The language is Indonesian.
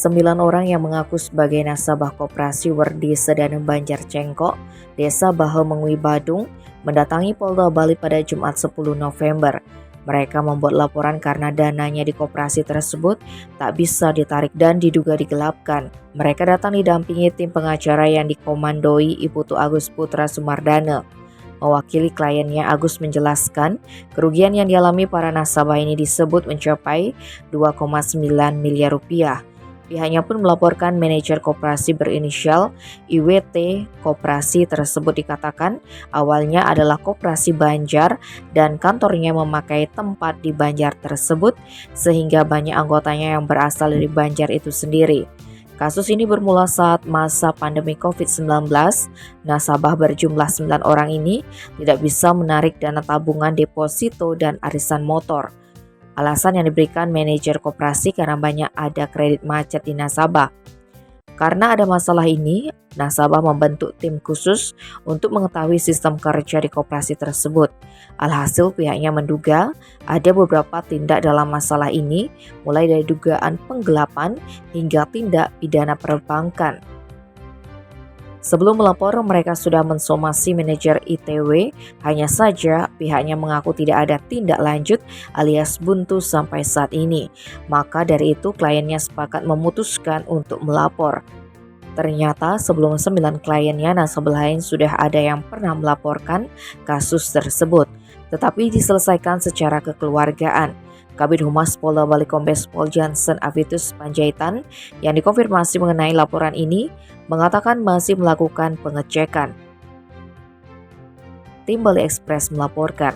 9 orang yang mengaku sebagai nasabah Koperasi Werdi Sedanem Banjar Cengkok, Desa Bahemengui Badung, mendatangi Polda Bali pada Jumat 10 November. Mereka membuat laporan karena dananya di koperasi tersebut tak bisa ditarik dan diduga digelapkan. Mereka datang didampingi tim pengacara yang dikomandoi Iputu Agus Putra Sumardana. Mewakili kliennya, Agus menjelaskan kerugian yang dialami para nasabah ini disebut mencapai 2,9 miliar rupiah. Pihaknya pun melaporkan manajer koperasi berinisial IWT. Koperasi tersebut dikatakan awalnya adalah Koperasi Banjar dan kantornya memakai tempat di Banjar tersebut sehingga banyak anggotanya yang berasal dari Banjar itu sendiri. Kasus ini bermula saat masa pandemi COVID-19. Nasabah berjumlah 9 orang ini tidak bisa menarik dana tabungan, deposito, dan arisan motor. Alasan yang diberikan manajer koperasi karena banyak ada kredit macet di nasabah. Karena ada masalah ini, nasabah membentuk tim khusus untuk mengetahui sistem kerja di koperasi tersebut. Alhasil pihaknya menduga ada beberapa tindak dalam masalah ini, mulai dari dugaan penggelapan hingga tindak pidana perbankan. Sebelum melapor, mereka sudah mensomasi manajer ITW, hanya saja pihaknya mengaku tidak ada tindak lanjut alias buntu sampai saat ini. Maka dari itu kliennya sepakat memutuskan untuk melapor. Ternyata sebelum 9 kliennya, nasabah lain sudah ada yang pernah melaporkan kasus tersebut, tetapi diselesaikan secara kekeluargaan. Kabid Humas Polda Bali Kombes Pol Jansen Avitus Panjaitan yang dikonfirmasi mengenai laporan ini mengatakan masih melakukan pengecekan. Tim Bali Express melaporkan.